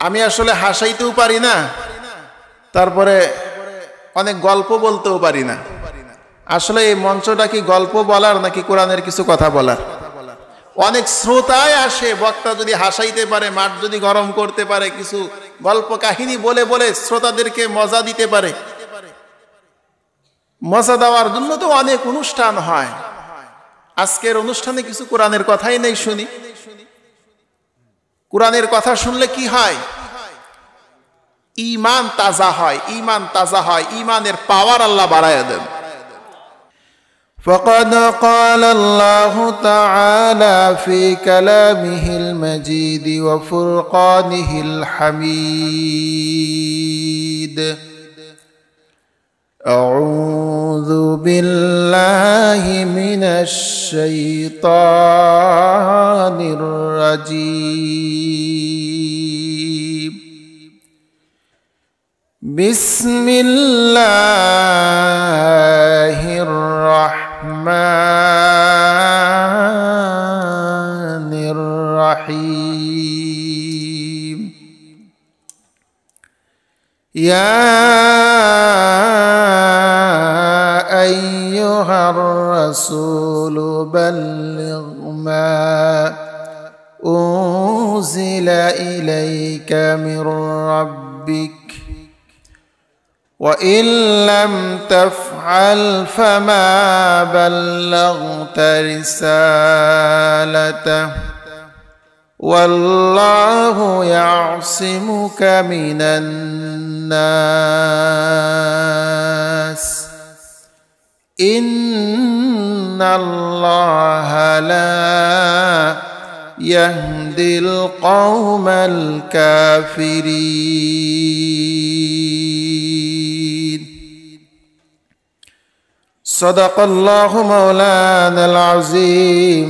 আমি আসলে হাসাইতেও পারি না, তারপরে অনেক গল্প বলতেও পারি না। আসলে এই মঞ্চটা কি গল্প বলার নাকি কোরআনের কিছু কথা বলার? অনেক শ্রোতায় আসে, বক্তা যদি হাসাইতে পারে, মাঠ যদি গরম করতে পারে, কিছু গল্প কাহিনী বলে বলে শ্রোতাদেরকে মজা দিতে পারে, মজা দেওয়ার জন্য তো অনেক অনুষ্ঠান হয়। আজকের অনুষ্ঠানে কিছু কোরআনের কথাই নেই শুনি। কোরআনের কথা শুনলে কি হয়? ঈমান তাজা হয়, ঈমান তাজা হয়, ঈমানের পাওয়ার আল্লাহ বাড়ায় দেন। فقد قال الله تعالى في كلامه المجيد وفرقانه الحميد: أعوذ بالله من الشيطان الرجيم. بسم الله الرحمن الرحيم. يا أيها الرسول بلغ ما أنزل إليك من ربك وإن لم تفعل فما بلغت رسالته والله يعصمك من الناس إن الله لا يهدي القوم الكافرين. صدق الله مولانا العظيم.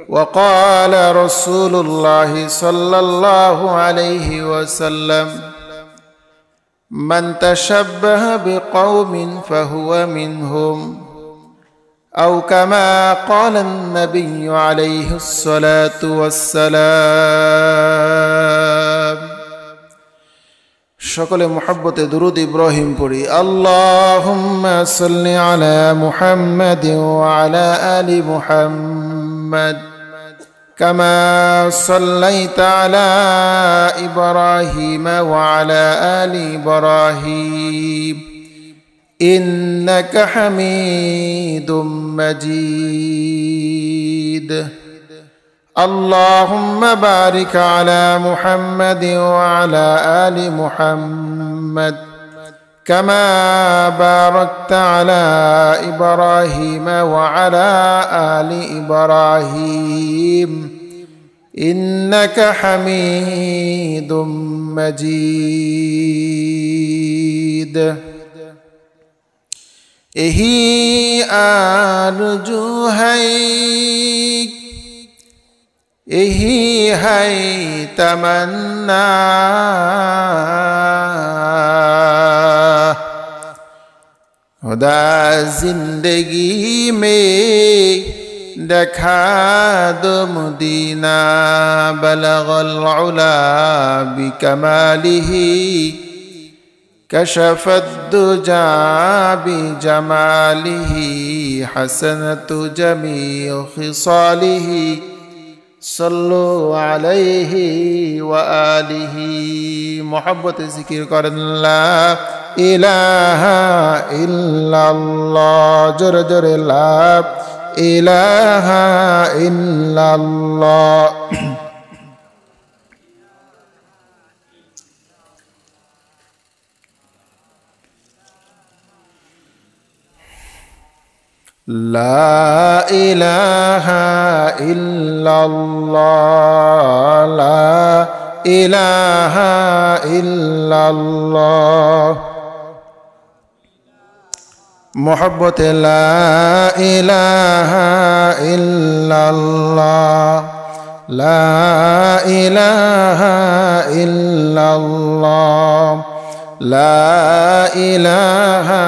وقال رسول الله صلى الله عليه وسلم: من تشبه بقوم فهو منهم، أو كما قال النبي عليه الصلاة والسلام. সকলে মুহাব্বতে দুরূদ ইব্রাহিম পড়ি। আল্লাহুম্মা সাল্লি আলা মুহাম্মাদিন ওয়া আলা আলি মুহাম্মাদ কামা সাল্লাইতা আলা ইব্রাহিম ওয়া আলা আলি ইব্রাহিম ইন্নাকা হামিদুম মাজিদ। اللهم بارك على محمد وعلى آل محمد كما باركت على إبراهيم وعلى آل إبراهيم إنك حميد مجيد. एही आरज़ू है, यही है तमन्ना, खुदा जिंदगी में देखा दो मदीना, बलगल उला बिकमालिही कशफत दुजा बिजमालिही हसनत जमीउ खिसालिही सल्लु अलैहि व आलिहि। मोहब्बत जिक्र करें ला इलाहा इल्लल्लाह, जोर जोर ला इलाहा इल्लल्लाह। ला इलाहा इल्लल्लाह, ला इलाहा इल्लल्लाह। मोहब्बत ला इलाहा इल्लल्लाह, ला इलाहा इल्लल्लाह, ला इलाहा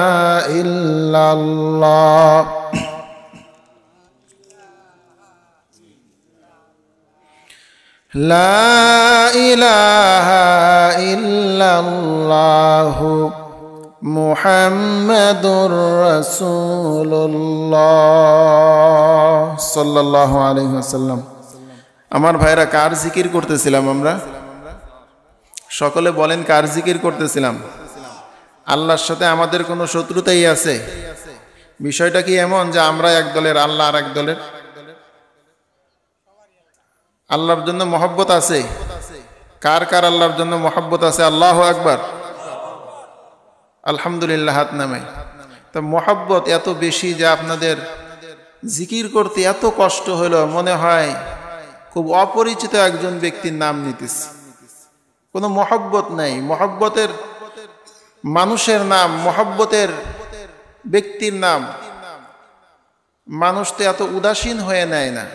इल्लल्लाह। লা ইলাহা ইল্লাল্লাহু মুহাম্মাদুর রাসূলুল্লাহ সাল্লাল্লাহু আলাইহি ওয়াসাল্লাম। আমার ভাইরা, কার জিকির করতেছিলাম আমরা? সকলে বলেন, কার জিকির করতেছিলাম? আল্লাহর সাথে আমাদের কোনো শত্রুতাই আছে? বিষয়টা কি এমন যে আমরা এক দলের, আল্লাহ আর এক দলের? আল্লাহর জন্য মহব্বত আছে? কার কার আল্লাহর জন্য মহব্বত আছে? আল্লাহু আকবার, আলহামদুলিল্লাহ হাত নামাই। তো মহব্বত এত বেশি যে আপনাদের জিকির করতে এত কষ্ট হলো, মনে হয় খুব অপরিচিত একজন ব্যক্তির নাম নিতেছে। কোনো মহব্বত নাই। মহব্বতের মানুষের নাম, মহব্বতের ব্যক্তির নাম মানুষ তো এত উদাসীন হয়ে নেয় না।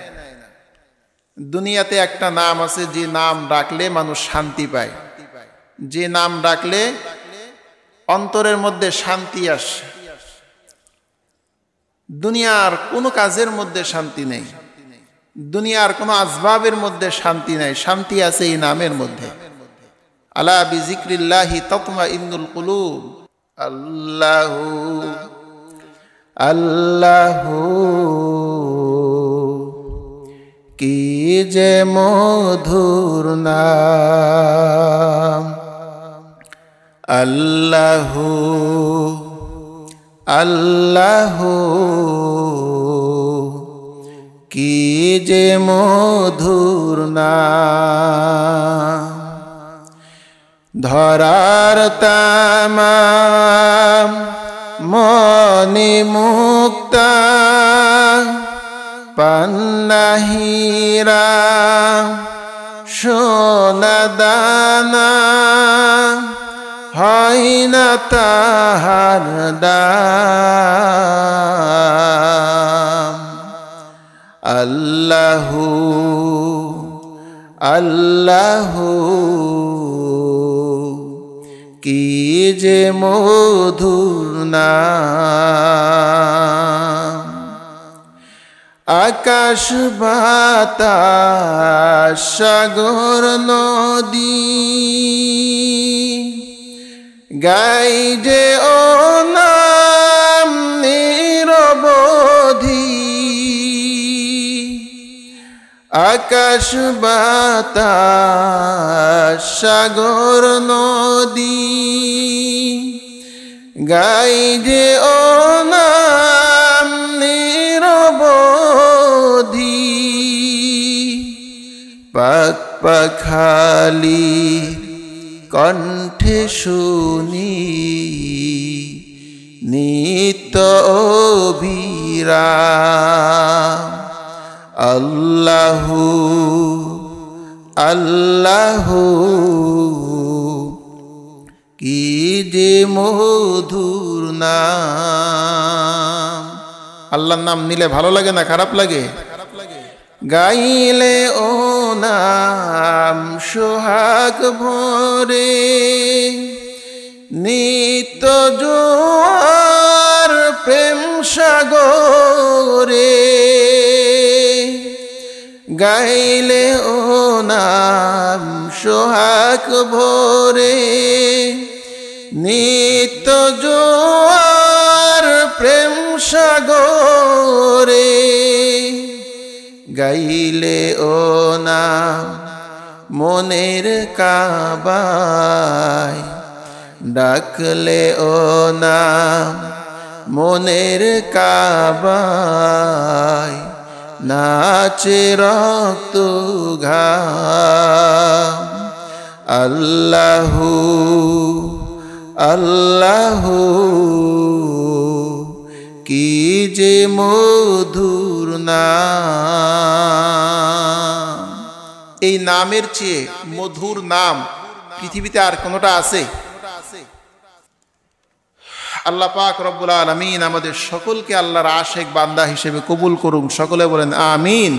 দুনিয়াতে একটা নাম আছে, যে নাম ডাকলে মানুষ শান্তি পায়, যে নাম ডাকলে অন্তরের মধ্যে শান্তি আসে। দুনিয়ার কোনো কাজের মধ্যে শান্তি নেই, দুনিয়ার কোনো আসবাবের মধ্যে শান্তি নাই, শান্তি আছে এই নামের মধ্যে। আলা বিজিক্রিল্লাহি তাতমাইন্নুল কুলুব। আল্লাহু আল্লাহু কি যে মধুর নাম, আল্লাহু আল্লাহু কি যে মধুর নাম। ধরার তামাম মনি মুক্তা পান্নাহীরা সোনা দানা হয় না তাহার দাম। আল্লাহু আল্লাহু কি যে মধুর নাম। আকাশ বাতাস সাগর নদী গাই যে ও নাম নিরবধি। আকাশ বাতাস সাগর নদী গাই যে ও নাম নিরবধি। পাক পাখালি কণ্ঠে শুনি নিত্য অভিরাম। আল্লাহু আল্লাহু কি যে মধুর নাম। আল্লাহর নাম নিলে ভালো লাগে না খারাপ লাগে? গাইলে ও নাম সোহাগ ভরে নিত্য জোয়ার প্রেম সাগরে। গাইলে ও নাম সোহাগ ভরে নিত্য জোয়ার প্রেম সাগরে। গাইলে ও নাম মনের কাবায় ডাকলে ও নাম মনের কাবায় নাচে রক্ত ঘাম। আল্লাহু আল্লাহু কি যে মধুর নাম। এই নামের চেয়ে মধুর নাম পৃথিবীতে আর কোনটা আছে? আল্লাহ পাক রব্বুল আলামিন আমাদের সকলকে আল্লাহর আশেক বান্দা হিসেবে কবুল করুন। সকলে বলেন আমিন।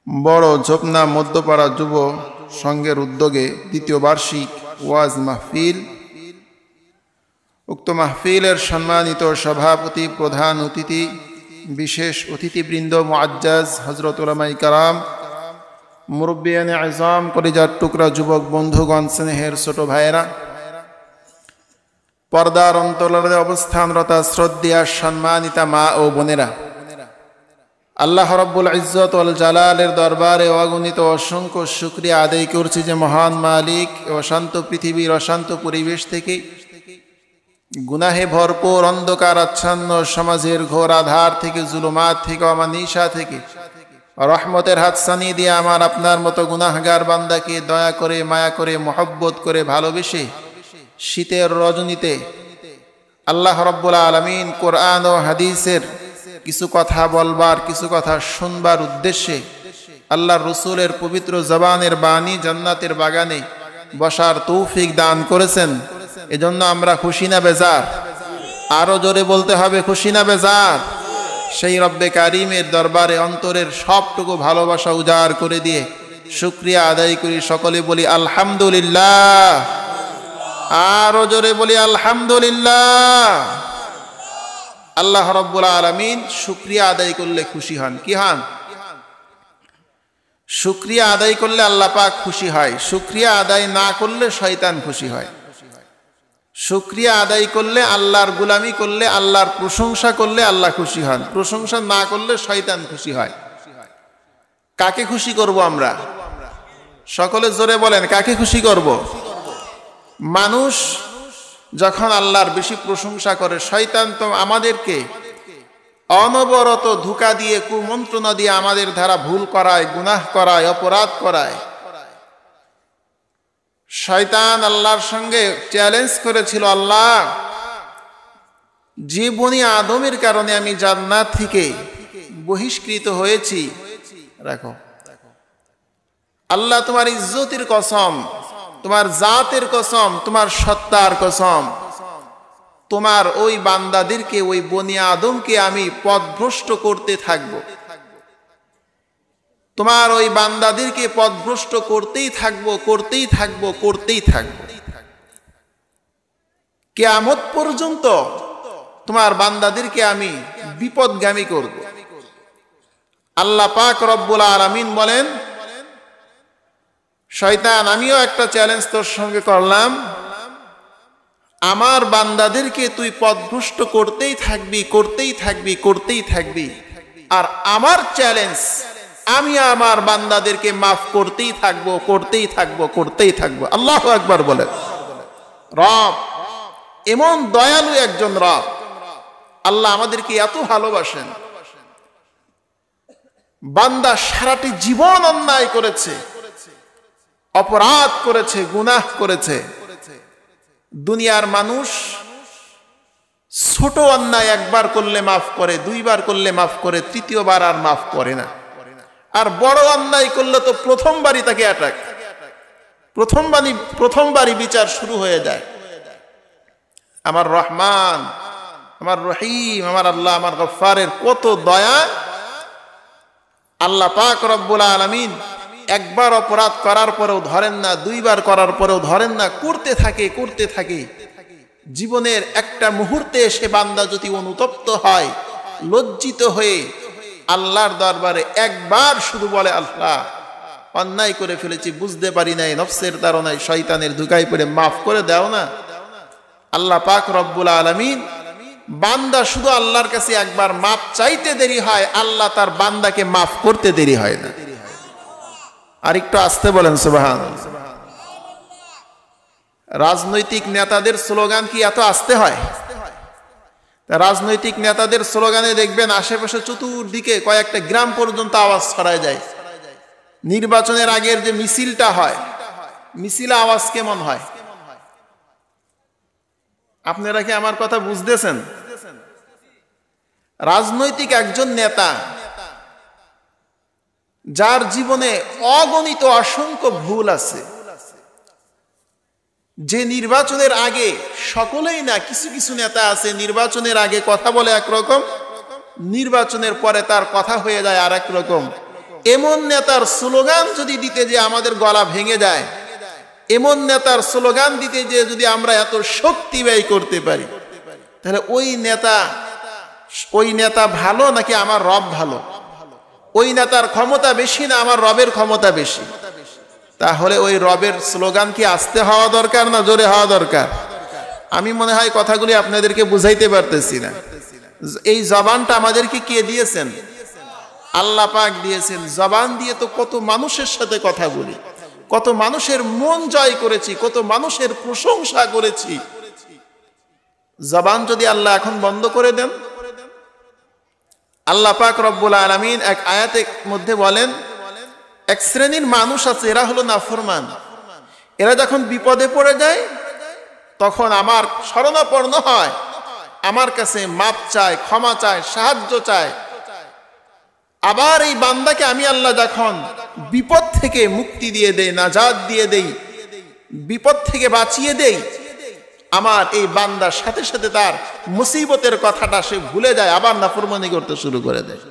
বড় ঝোপনা মধ্যপাড়া যুব সংঘের উদ্যোগে দ্বিতীয় বার্ষিক ওয়াজ মাহফিল। উক্ত মাহফিলের সম্মানিত সভাপতি, প্রধান অতিথি, বিশেষ অতিথিবৃন্দ, মুআজ্জাজ হযরত উলামায়ে কেরাম, মুরব্বিয়ানে আজম, কলিজার টুকরা যুবক বন্ধুগণ, স্নেহের ছোট ভাইয়েরা, পর্দার অন্তরালে অবস্থানরত শ্রদ্ধেয়া সম্মানিতা মা ও বোনেরা, আল্লাহ রাব্বুল ইজ্জত ওয়াল জালালের দরবারে অগণিত অসংখ্য শুকরিয়া আদায় করছি যে মহান মালিক অশান্ত পৃথিবীর অশান্ত পরিবেশ থেকে, গুনাহে ভরপুর অন্ধকার আচ্ছন্ন সমাজের ঘোর আধার থেকে, জুলুমাত থেকে, অমানিসা থেকে রহমতের হাতছানি দিয়ে আমার আপনার মতো গুনাহগার বান্দাকে দয়া করে, মায়া করে, মহব্বত করে, ভালোবেসে শীতের রজনীতে আল্লাহ রাব্বুল আলামিন কোরআন ও হাদিসের কিছু কথা বলবার, কিছু কথা শুনবার উদ্দেশ্যে আল্লাহর রসুলের পবিত্র জবানের বাণী জান্নাতের বাগানে বসার তৌফিক দান করেছেন। এজন্য আমরা খুশি না বেজার? আরো জোরে বলতে হবে, খুশি না বেজার? সেই রব্বে কারিমের দরবারে অন্তরের সবটুকু ভালোবাসা উজাড় করে দিয়ে শুকরিয়া আদায় করি। সকলে বলি আলহামদুলিল্লাহ। আরো জোরে বলি আলহামদুলিল্লাহ। আল্লাহ রাব্বুল আলামিন শুকরিয়া আদায় করলে খুশি হন। কি হন? শুকরিয়া আদায় করলে আল্লাহ পাক খুশি হয়। শুকরিয়া আদায় না করলে শয়তান খুশি হয়। শুকরিয়া আদায় করলে, আল্লাহর গোলামি করলে, আল্লাহর প্রশংসা করলে আল্লাহ খুশি হন। প্রশংসা না করলে শয়তান খুশি হয়। কাকে খুশি করব আমরা? সকলে জোরে বলেন, কাকে খুশি করব? মানুষ যখন আল্লাহর বেশি প্রশংসা করে, শয়তান তো আমাদেরকে অনবরত ধোঁকা দিয়ে, কুমন্ত্রণা দিয়ে আমাদের দ্বারা ভুল করায়, গুনাহ করায়, অপরাধ করায়। শয়তান আল্লাহর সঙ্গে চ্যালেঞ্জ করেছিল, আল্লাহ, যে বনি আদমের কারণে আমি জান্নাত থেকে বহিষ্কৃত হয়েছি, রাখো আল্লাহ, তোমার ইজ্জতের কসম, তোমার জাতের কসম, তোমার সত্তার কসম, তোমার ওই বান্দাদেরকে, ওই বনি আদমকে আমি পথভ্রষ্ট করতে থাকবো। তোমার ওই বান্দাদেরকে পথভ্রষ্ট করতেই থাকবো, করতেই থাকবো, করতেই থাকবো। কিয়ামত পর্যন্ত তোমার বান্দাদেরকে আমি বিপদগামী করব। আল্লাহ পাক রব্বুল আলামিন বলেন, শয়তান, আমিও একটা চ্যালেঞ্জ তোর সঙ্গে করলাম, আমার বান্দাদেরকে তুই পথভ্রষ্ট করতেই থাকবি, করতেই থাকবি, করতেই থাকবি। আর আমার চ্যালেঞ্জ, আমি আমার বান্দাদেরকে মাফ করতেই থাকবো, করতেই থাকবো, করতেই থাকবো। আল্লাহু আকবার বলেন। রব এমন দয়ালু একজন রব। আল্লাহ আমাদেরকে এত ভালোবাসেন। বান্দা সারাটি জীবন অন্যায় করেছে, অপরাধ করেছে, গুনাহ করেছে। দুনিয়ার মানুষ ছোট অন্যায় একবার করলে মাফ করে, দুইবার করলে মাফ করে, তৃতীয়বার আর মাফ করে না। আর বড় অন্যায় করলে তো প্রথমবারই তাকে অ্যাটাক, প্রথমবারই বিচার শুরু হয়ে যায়। আমার রহমান, আমার রহিম, আমার আল্লাহ, আমার গফফারের কত দয়া। আল্লাহ পাক রব্বুল আলামিন একবার অপরাধ করার পরেও ধরেন না, দুইবার করার পরেও ধরেন না, করতে থাকে, করতে থাকে। জীবনের একটা মুহূর্তে সে বান্দা যদি অনুতপ্ত হয়, লজ্জিত হয়ে আল্লাহর দরবারে একবার শুধু বলে, আল্লাহ, অন্যায় করে ফেলেছি, বুঝতে পারি নাই, নফসের তাড়নায়, শয়তানের ধোঁকায় পড়ে মাফ করে দাও না। আল্লাহ পাক রব্বুল আলামিন, বান্দা শুধু আল্লাহর কাছে একবার মাফ চাইতে দেরি হয়, আল্লাহ তার বান্দাকে মাফ করতে দেরি হয় না। আর একটু আসতে বলেন সুবহানাল্লাহ। রাজনৈতিক নেতাদের স্লোগান কি এত আসতে হয়? রাজনৈতিক নেতাদের স্লোগানে দেখবেন আশেপাশে চতুর্দিকে কয়েকটা গ্রাম পর্যন্ত আওয়াজ ছড়ায় যায়। নির্বাচনের আগের যে মিছিলটা হয়, মিছিলে আওয়াজ কেমন হয়? আপনারা কি আমার কথা বুঝতেছেন? রাজনৈতিক একজন নেতা যার জীবনে অগণিত অসংখ্য ভুল আছে, যে নির্বাচনের আগে, সকলেই না, কিছু কিছু নেতা আছে নির্বাচনের আগে কথা বলে একরকম, নির্বাচনের পরে তার কথা হয়ে যায় আর এক রকম। এমন নেতার স্লোগান যদি দিতে যে আমাদের গলা ভেঙে যায়, এমন নেতার স্লোগান দিতে যে যদি আমরা এত শক্তি ব্যয় করতে পারি, তাহলে ওই নেতা ভালো নাকি আমার রব ভালো? ওই নেতার ক্ষমতা বেশি না আমার রবের ক্ষমতা বেশি? তাহলে ওই রবের স্লোগান কি আস্তে হওয়া দরকার না জোরে হওয়া দরকার? আমি মনে হয় কথাগুলি আপনাদেরকে বুঝাইতে পারতেছি না। এই জবানটা আমাদেরকে কে দিয়েছেন? আল্লাহ পাক দিয়েছেন। জবান দিয়ে তো কত মানুষের সাথে কথা বলি, কত মানুষের মন জয় করেছি, কত মানুষের প্রশংসা করেছি। জবান যদি আল্লাহ এখন বন্ধ করে দেন, আল্লাহ পাক রব্বুল আলামিন এক আয়াতের মধ্যে বলেন, এক শ্রেণীর মানুষ আছে, এরা হলো নাফরমান। এরা যখন বিপদে পড়ে যায় তখন আমার শরণাপন্ন হয়, আমার কাছে মাপ চায়, ক্ষমা চায়, সাহায্য চায়। আবার এই বান্দাকে আমি আল্লাহ যখন বিপদ থেকে মুক্তি দিয়ে দেই, নাজাত দিয়ে দেই, বিপদ থেকে বাঁচিয়ে দেই, আমার এই বান্দার সাথে সাথে তার মুসিবতের কথাটা সে ভুলে যায়, আবার নাফরমানি করতে শুরু করে দেয়।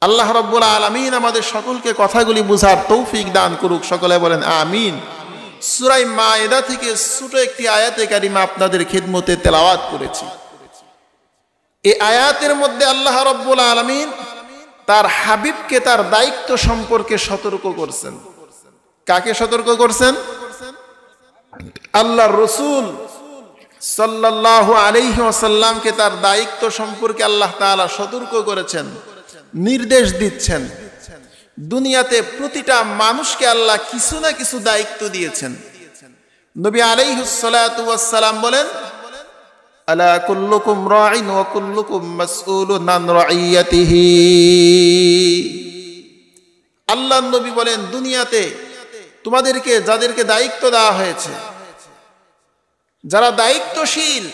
আল্লাহ রাব্বুল আলামিন আমাদের সকলকে কথাগুলি বুঝার তৌফিক দান করুক। সকলে বলেন আমিন। সূরা মায়েদা থেকে ছোট একটি আয়াতে কারিমা আপনাদের খিদমতে তেলাওয়াত করেছি। এই আয়াতের মধ্যে আল্লাহ রাব্বুল আলামিন তার হাবিবকে তার দায়িত্ব সম্পর্কে সতর্ক করছেন। কাকে সতর্ক করছেন? আল্লাহর রাসূল সাল্লাল্লাহু আলাইহি ওয়াসাল্লামকে তার দায়িত্ব সম্পর্কে আল্লাহ তাআলা সতর্ক করেছেন, নির্দেশ দিচ্ছেন। দুনিয়াতে প্রতিটা মানুষকে আল্লাহ কিছু না কিছু দায়িত্ব দিয়েছেন। নবী আলাইহিস সালাতু ওয়াস সালাম বলেন, আলা কুল্লুকুম রাঈন ওয়া কুল্লুকুম মাসউলুন আন রাইয়াতিহি। আল্লাহর নবী বলেন, দুনিয়াতে তোমাদেরকে যাদেরকে দায়িত্ব দেওয়া হয়েছে, যারা দায়িত্বশীল,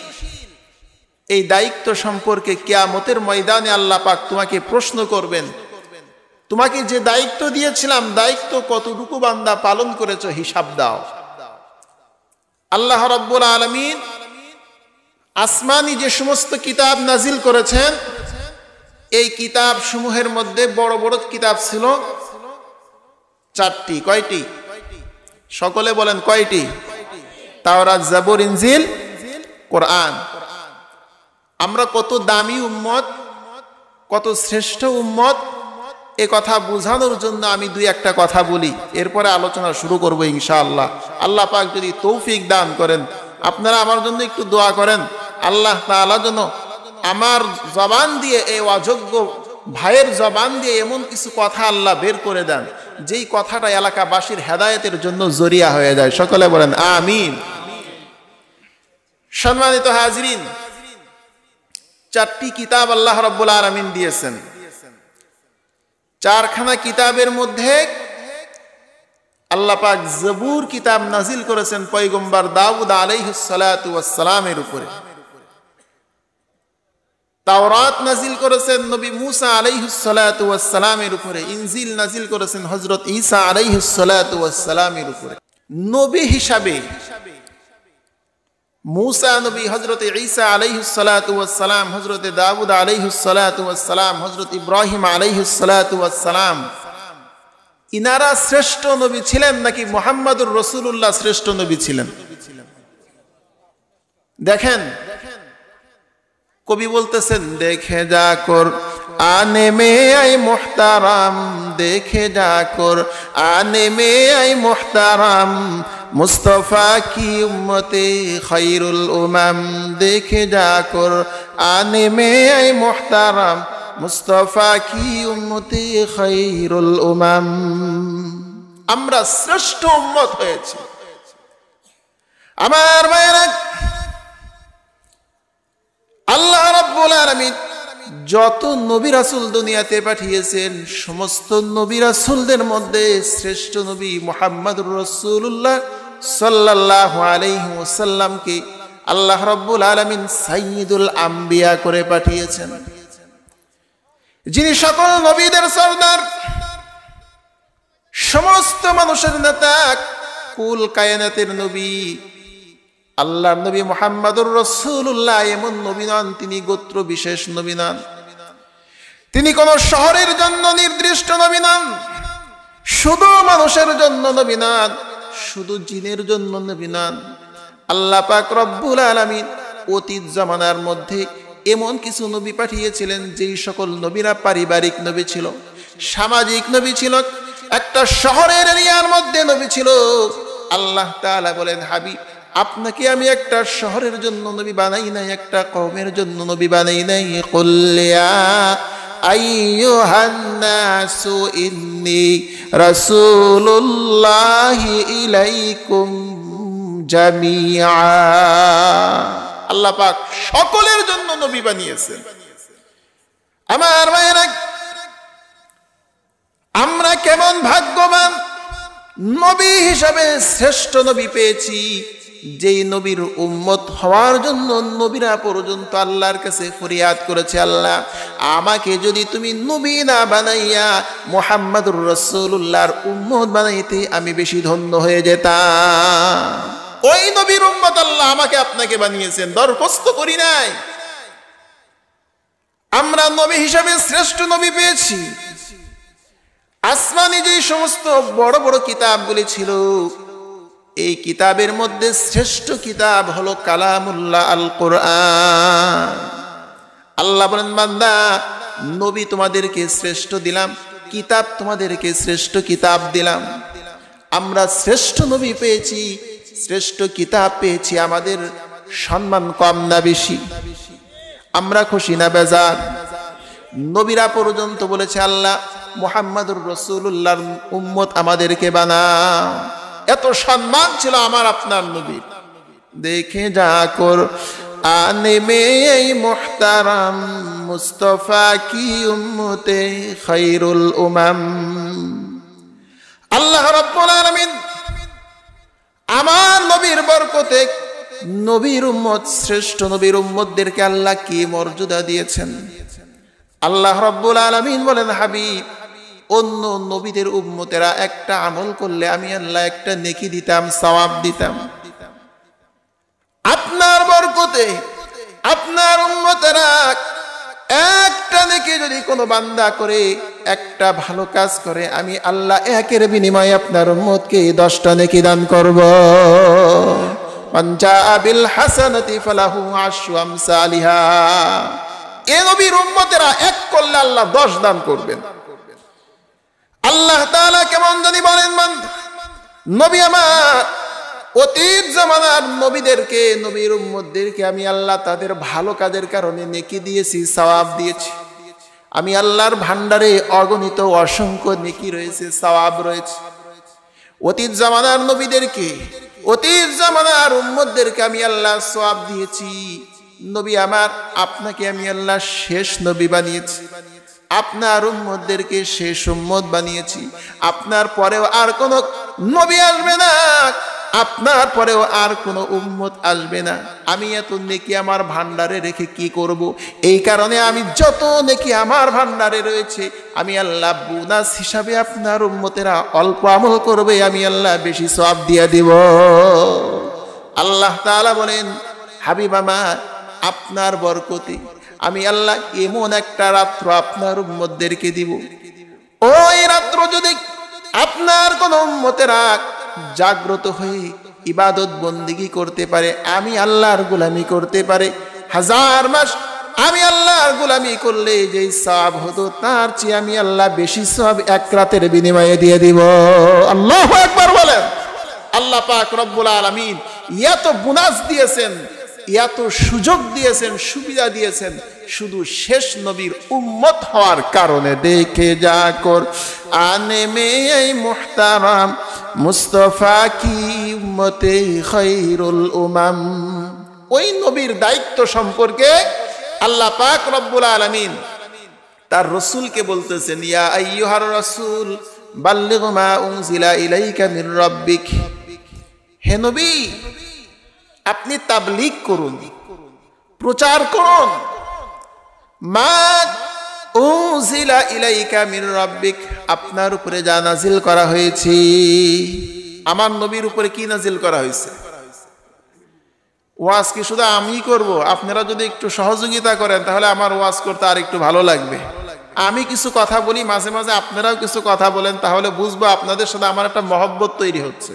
এই দায়িত্ব সম্পর্কে কিয়ামতের ময়দানে আল্লাহ পাক তোমাকে প্রশ্ন করবেন। তোমাকে যে দায়িত্ব দিয়েছিলাম, দায়িত্ব কতটুকু বান্দা পালন করেছো, হিসাব দাও। আল্লাহ রাব্বুল আলামিন আসমানি যে সমস্ত কিতাব নাজিল করেছেন, এই কিতাব সমূহের মধ্যে বড় বড় কিতাব ছিল চারটি। কয়টি? সকলে বলেন কয়টি? তাওরাত, জাবুর, ইনজিল, কোরআন। আমরা কত দামি উম্মত, কত শ্রেষ্ঠ উম্মত, এ কথা বোঝানোর জন্য আমি দুই একটা কথা বলি, এরপরে আলোচনা শুরু করব ইনশাআল্লাহ। আল্লাহ পাক যদি তৌফিক দান করেন, আপনারা আমার জন্য একটু দোয়া করেন, আল্লাহ তাআলা যেন আমার জবান দিয়ে, এই অযোগ্য ভাইয়ের জবান দিয়ে এমন কিছু কথা আল্লাহ বের করে দেন, যেই কথাটা এলাকাবাসীর হেদায়েতের জন্য জরিয়া হয়ে যায়। সকলে বলেন আমিন। সম্মানিত হাজরিন, চারটি কিতাব আল্লাহ রাব্বুল আলামিন দিয়েছেন। চারখানা কিতাবের মধ্যে আল্লাহ পাক জবুর কিতাব নাজিল করেছেন পয়গম্বর দাউদ আলাইহিস সালাতু ওয়াস সালামের উপরে। তাওরাত নাজিল করেছেন নবী মুসা আলাইহিস সালাতু ওয়াস সালামের উপরে। ইনজিল নাজিল করেছেন হযরত ঈসা আলাইহিস সালাতু ওয়াস সালামের উপরে। নবী হিসাবে মুসা নবী, হযরত ঈসা আলাইহিস সালাতু ওয়াস সালাম, হযরত দাউদ আলাইহিস সালাতু ওয়াস সালাম, হযরত ইব্রাহিম আলাইহিস সালাতু ওয়াস সালাম, ইনারা শ্রেষ্ঠ নবী ছিলেন নাকি মুহাম্মদুর রাসূলুল্লাহ শ্রেষ্ঠ নবী ছিলেন? দেখেন, কবি বলতেছেন, দেখে যা কর আনে মে আই মুহতারাম, দেখে যা কর আনে মে আই মুহতারাম, মুস্তাফা কি উম্মতে খায়রুল উমাম, দেখে যা কর আনে মে আই মুহতারাম, মুস্তাফা কি উম্মতে খায়রুল উমাম। আমরা শ্রেষ্ঠ উম্মত হয়েছি। আমার ভাইয়েরা, আল্লাহ রাব্বুল আলামিন যত নবী রাসূল দুনিয়াতে পাঠিয়েছেন, সমস্ত নবী রাসূলদের মধ্যে শ্রেষ্ঠ নবী মুহাম্মদুর রাসূলুল্লাহ সাল্লাল্লাহু আলাইহি ওয়াসাল্লামকে আল্লাহ রাব্বুল আলামিন সাইয়্যিদুল আম্বিয়া করে পাঠিয়েছেন, যিনি সকল নবীদের সরদার, সমস্ত মানুষের নেতা, কুল কায়নাতের নবী। আল্লাহর নবী মুহাম্মদুর রাসূলুল্লাহ এমন নবী নন, তিনি গোত্র বিশেষ নবী নন, তিনি কোন শহরের জন্য নির্দিষ্ট নবী নন, শুধু মানুষের জন্য নবী নন, শুধু জিনের জন্য নবী নন। আল্লাহ পাক রব্বুল আলামিন অতীত জামানার মধ্যে এমন কিছু নবী পাঠিয়েছিলেন যেই সকল নবীরা পারিবারিক নবী ছিল, সামাজিক নবী ছিল, একটা শহরের এরিয়ার মধ্যে নবী ছিল। আল্লাহ তাআলা বলেন, হাবিব আপনাকে আমি একটা শহরের জন্য নবী বানাই নাই, একটা কওমের জন্য নবী বানাই নাই। কুল ইয়া আইয়ুহান নাসু ইন্নী রাসূলুল্লাহি ইলাইকুম জামিআ। আল্লাহ পাক সকলের জন্য নবী বানিয়েছেন। আমার ভাইয়েরা, আমরা কেমন ভাগ্যবান, নবী হিসাবে শ্রেষ্ঠ নবী পেয়েছি, যেই নবীর উম্মত হওয়ার জন্য নবীরা পর্যন্ত আল্লাহর কাছে ফরিয়াদ করেছে, আল্লাহ আমাকে যদি তুমি নবী না বানাইয়া মুহাম্মাদুর রাসূলুল্লাহর উম্মত বানাইতে আমি বেশি ধন্য হয়ে যেতাম। ওই নবীর উম্মত আল্লাহ আমাকে আপনাকে বানিয়েছেন, দরখাস্ত করি নাই। আমরা নবী হিসাবে শ্রেষ্ঠ নবী পেয়েছি। আসমানি যে সমস্ত বড় বড় কিতাবগুলি ছিল, এই কিতাবের মধ্যে শ্রেষ্ঠ কিতাব হলো কালামুল্লাহ আল কোরআন। আল্লাহ বলেন, বান্দা নবী তোমাদেরকে শ্রেষ্ঠ দিলাম, কিতাব তোমাদেরকে শ্রেষ্ঠ কিতাব দিলাম। আমরা শ্রেষ্ঠ নবী পেয়েছি, শ্রেষ্ঠ কিতাব পেয়েছি, আমাদের সম্মান কম না বেশি? আমরা খুশি না বেজার? নবীরা পর্যন্ত বলেছে, আল্লাহ মুহাম্মাদুর রাসূলুল্লাহর উম্মত আমাদেরকে বানাও। এত সম্মান ছিল আমার আপনার নবীর। দেখে যা কর আনে মে এই মুহতারাম মুস্তাফা কি উম্মতে খায়রুল উমাম। আল্লাহ রাব্বুল আলামিন আমার নবীর বরকতে নবীর উম্মত, শ্রেষ্ঠ নবীর উম্মতদেরকে আল্লাহ কি মর্যাদা দিয়েছেন। আল্লাহ রাব্বুল আলামিন বলেন, হাবিব অন্য নবীদের উম্মতেরা একটা আমল করলে আমি আল্লাহ একটা নেকি দিতাম, সওয়াব দিতাম। আপনার বরকতে আপনার উম্মতেরা একটা নেকি যদি কোনো বান্দা করে, একটা ভালো কাজ করে, আমি আল্লাহ একের বিনিময়ে আপনার উম্মতকে 10টা নেকি দান করব। মান জাআ বিল হাসানাতি ফালাহু আশরু আমসালিহা। এই নবীর উম্মতেরা এক করলে আল্লাহ 10 দান করবেন। আল্লাহ তাআলা কেমন জানি বলেন, নবী আমার অতীত জামানার নবীদেরকে, নবীর উম্মতদেরকে আমি আল্লাহ তাদের ভালো কাজের কারণে নেকি দিয়েছি, সওয়াব দিয়েছি। আমি আল্লাহর ভান্ডারে অগণিত অসংখ্য নেকি রয়েছে, সওয়াব রয়েছে। অতীত জামানার নবীদেরকে, অতীত জামানার উম্মতদেরকে আমি আল্লাহ সওয়াব দিয়েছি। নবী আমার আপনাকে আমি আল্লাহ শেষ নবী বানিয়েছি, আপনার উম্মতদেরকে শেষ উম্মত বানিয়েছি। আপনার পরেও আর কোনো নবী আসবে না, আপনার পরেও আর কোনো উম্মত আসবে না। আমি এত নেকি আমার ভান্ডারে রেখে কি করব? এই কারণে আমি যত নেকি আমার ভান্ডারে রয়েছে, আমি আল্লাহ বোনাস হিসাবে আপনার উম্মতেরা অল্প আমল করবে, আমি আল্লাহ বেশি সওয়াব দিয়ে দিব। আল্লাহ তাআলা বলেন, হাবিব আমার আপনার বরকতে আমি আল্লাহ এমন একটা রাত্র আপনার উম্মতদেরকে দিব, ওই রাত্র যদি আপনার কোন উম্মতেরা জাগ্রত হয়ে ইবাদত বন্দেগী করতে পারে, আমি আল্লাহর গোলামি করতে পারে, 1000 মাস আমি আল্লাহর গোলামি করলে যেই সওয়াব হতো তার চেয়ে আমি আল্লাহ বেশি সওয়াব এক রাতের বিনিময়ে দিয়ে দিব। আল্লাহু আকবার বলেন। আল্লাহ পাক রব্বুল আলামিন এত বোনাস দিয়েছেন, এত সুযোগ দিয়েছেন, সুবিধা দিয়েছেন শুধু শেষ নবীর উম্মত হওয়ার কারণে। দেখে যা কর আনে মে এই মুহতারাম মুস্তাফা কি উম্মতে খায়রুল উমাম। ওই নবীর দায়িত্ব সম্পর্কে আল্লাহ পাক রব্বুল আলামিন তার রাসূলকে বলতেছেন, ইয়া আইয়ুহার রাসূল বাল্লিগ মা উনজিলা ইলাইকা মির রাব্বিক। হে নবী আপনি তাবলীগ করুন, প্রচার করুন, মা উনজিলা ইলাইকা মির রাব্বিক, আপনার উপরে যা নাজিল করা হয়েছে। আমার নবীর উপরে কি নাজিল করা হয়েছে? ওয়াজ কি শুধু আমি করব? আপনারা যদি একটু সহযোগিতা করেন তাহলে আমার ওয়াজ করতে আর একটু ভালো লাগবে। আমি কিছু কথা বলি, মাঝে মাঝে আপনারাও কিছু কথা বলেন, তাহলে বুঝবো আপনাদের সাথে আমার একটা মহব্বত তৈরি হচ্ছে।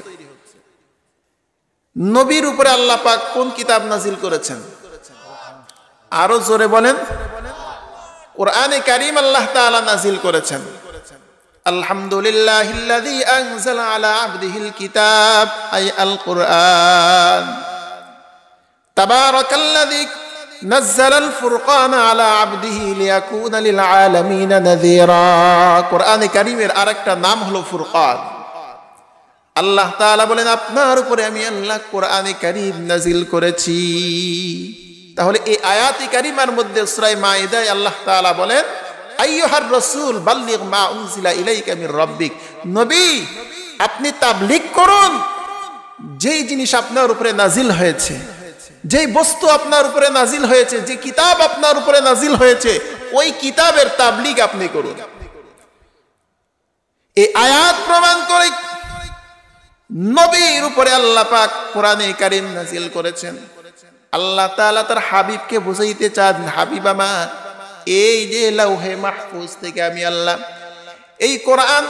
নবীর উপরে আল্লাহ পাক কোন কিতাব নাজিল করেছেন? আরো জোরে বলেন। কোরআনে কারীম আল্লাহ তাআলা নাজিল করেছেন, আলহামদুলিল্লাহিল্লাযী আনজালা আলা আবদিহিল কিতাব, আই আল কুরআন। তাবারাকাল্লাযী নাযালাল ফুরকানা আলা আবদিহি লিয়াকুনা লিল আলামিনা নাযীরা। কোরআনে কারীমের আরেকটা নাম হলো ফুরকান। আল্লাহ তাআলা বলেন, আপনার উপরে আমি আল্লাহ কোরআনে কারীম নাজিল করেছি। তাহলে এই আয়াতে কারিমার মধ্যে সূরা মাইদায় আল্লাহ তাআলা বলেন, আইয়ুহার রাসূল বাল্লিগ মা উনজিলা ইলাইকা মির রাব্বিক। নবী, আপনি তাবলীগ করুন যেই জিনিস আপনার উপরে নাজিল হয়েছে, যেই বস্তু আপনার উপরে নাজিল হয়েছে, যে কিতাব আপনার উপরে নাজিল হয়েছে, ওই কিতাবের তাবলীগ আপনি করুন। এই আয়াত প্রমাণ করে নবীর উপরে আল্লাহ পাক কোরআনে কারীম নাজিল করেছেন। আল্লাহ তাআলা তার হাবিবকে বুঝাইতে চান, হাবিব আমার, এই যে লাউহে মাহফুজ থেকে আমি আল্লাহ এই কোরআন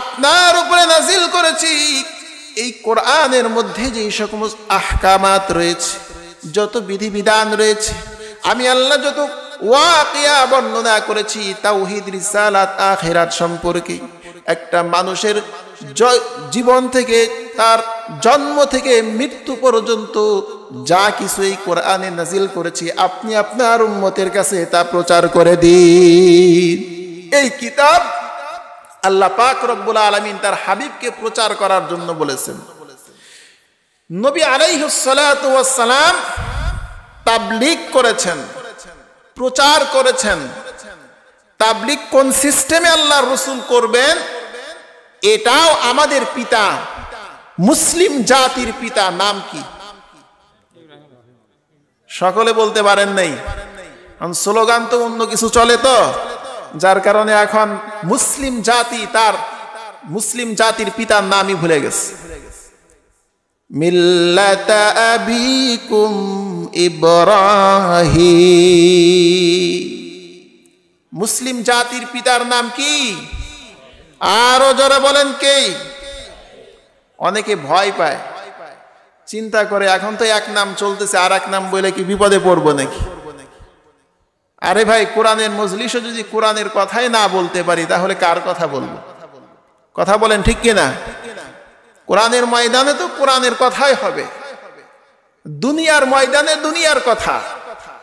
আপনার উপরে নাজিল করেছি। এই কোরআনের মধ্যে যে সকল আহকামাত রয়েছে, যত বিধিবিধান রয়েছে, আমি আল্লাহ যত ওয়াকিয়া বর্ণনা করেছি তাওহীদ, রিসালাত, আখিরাত সম্পর্কে, একটা মানুষের জীবন থেকে তার জন্ম থেকে মৃত্যু পর্যন্ত যা কিছু এই কোরআনে নাজিল করেছি, আপনি আপনার উম্মতের কাছে তা প্রচার করে দিন। এই কিতাব আল্লাহ পাক রব্বুল আলামিন তার হাবিবকে প্রচার করার জন্য বলেছেন। নবী আলাইহিস সালাতু ওয়াস সালাম তাবলীগ করেছেন, প্রচার করেছেন। তাবলীগ কোন সিস্টেমে আল্লাহর রাসূল করবেন, এটাও আমাদের পিতা, মুসলিম জাতির পিতা, নাম কি? সকলে বলতে পারেন নাই। স্লোগান তো অন্য কিছু চলে, তো যার কারণে এখন মুসলিম জাতি তার মুসলিম জাতির পিতার নামই ভুলে গেছে। মিল্লাতা আবিকুম ইব্রাহিম। মুসলিম জাতির পিতার নাম কি? আরো যারা বলেন কে? অনেকে ভয় পায়, চিন্তা করে এখন তো এক নাম চলতেছে, আর এক নাম বলে কি বিপদে পড়বো নাকি? আরে ভাই, কোরআনের মজলিসে যদি কোরআনের কথাই না বলতে পারি তাহলে কার কথা বলবো? কথা বলেন ঠিক কিনা? কোরআনের ময়দানে তো কোরআনের কথাই হবে, দুনিয়ার ময়দানে দুনিয়ার কথা,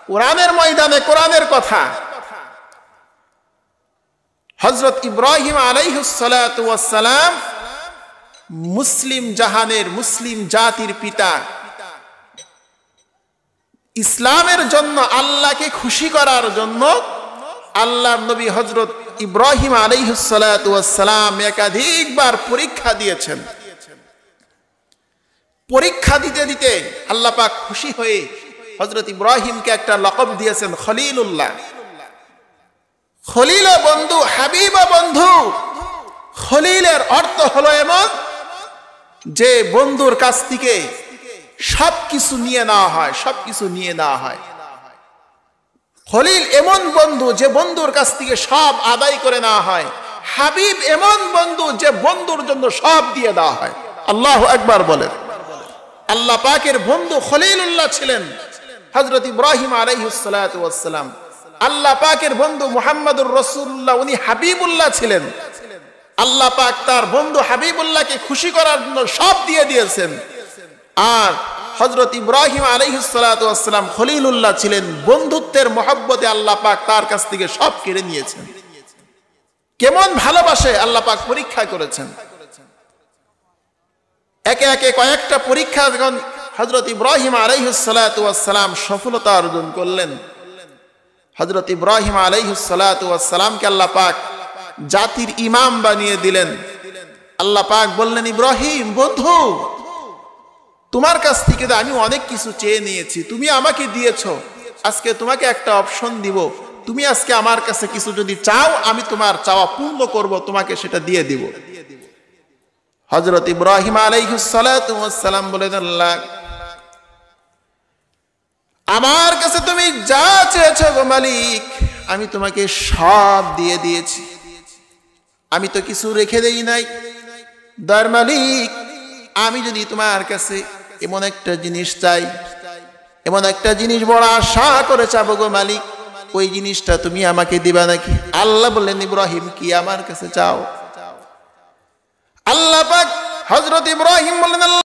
কোরআনের ময়দানে কোরআনের কথা। হযরত ইব্রাহিম আলাইহিস সালাতু ওয়াস সালাম মুসলিম জাহানের, মুসলিম জাতির পিতা। ইসলামের জন্য, আল্লাহকে খুশি করার জন্য আল্লাহর নবী হযরত ইব্রাহিম আলাইহিস সালাতু ওয়াস সালাম একাধিকবার পরীক্ষা দিয়েছেন। পরীক্ষা দিতে দিতে আল্লাহ পাক খুশি হয়ে হযরত ইব্রাহিমকে একটা লকব দিয়েছেন, খলিলুল্লাহ। খলিল বন্ধু, হাবিব বন্ধু। খলিলের অর্থ হলো এমন যে বন্ধুর কাছ থেকে সবকিছু নিয়ে নেওয়া হয়, সবকিছু নিয়ে নেওয়া হয়। খলিল এমন বন্ধু যে বন্ধুর কাছ থেকে সব আদায় করে নেওয়া হয়। হাবিব এমন বন্ধু যে বন্ধুর জন্য সব দিয়ে দেওয়া হয়। আল্লাহু আকবার বলেন। আল্লাহ পাকের বন্ধু খলিলুল্লাহ ছিলেন হযরত ইব্রাহিম আলাইহিস সালাতু ওয়াস সালাম। আল্লাহ পাকের বন্ধু মুহাম্মদুর রাসূলুল্লাহ, উনি হাবিবুল্লাহ ছিলেন। আল্লাহ পাক তার বন্ধু হাবিবুল্লাহকে খুশি করার জন্য সব দিয়ে দিয়েছেন। আর হযরত ইব্রাহিম আলাইহিস সালাতু ওয়াস সালাম খলিলুল্লাহ ছিলেন, বন্ধুত্বের মহব্বতে আল্লাহ পাক তার কাছ থেকে সব কেড়ে নিয়েছেন। কেমন ভালোবাসে আল্লাহ পাক পরীক্ষা করেছেন। একে একে কয়েকটা পরীক্ষা যখন হযরত ইব্রাহিম আলাইহিস সালাতু ওয়াস সালাম সফলতা অর্জন করলেন, হযরত ইব্রাহিম আলাইহিস সালাতু ওয়াস সালামকে আল্লাহ পাক জাতির ইমাম বানিয়ে দিলেন। আল্লাহ পাক বললেন, ইব্রাহিম বন্ধু, তোমার কাছ থেকে তো আমি অনেক কিছু চেয়ে নিয়েছি, তুমি আমাকে দিয়েছো, আজকে তোমাকে একটা অপশন দিব। তুমি আজকে আমার কাছে কিছু যদি চাও, আমি তোমার চাওয়া পূর্ণ করব, তোমাকে সেটা দিয়ে দিব। হযরত ইব্রাহিম আলাইহিস সালাতু ওয়াস সালাম বলেন, আল্লাহ, আমার কাছে তুমি যা চেয়েছো গো মালিক, আমি তোমাকে সব দিয়ে দিয়েছি, আমি তো কিছু রেখে দেই নাই। দয়ার মালিক, আমি যদি তোমার কাছে এমন একটা জিনিস চাই, এমন একটা জিনিস বড় আশা করে চাবো গো মালিক, ওই জিনিসটা তুমি আমাকে দিবা নাকি? আল্লাহ বললেন, ইব্রাহিম কি আমার কাছে চাও? আল্লাহ পাক হযরত ইব্রাহিম বললেন, আল্লাহ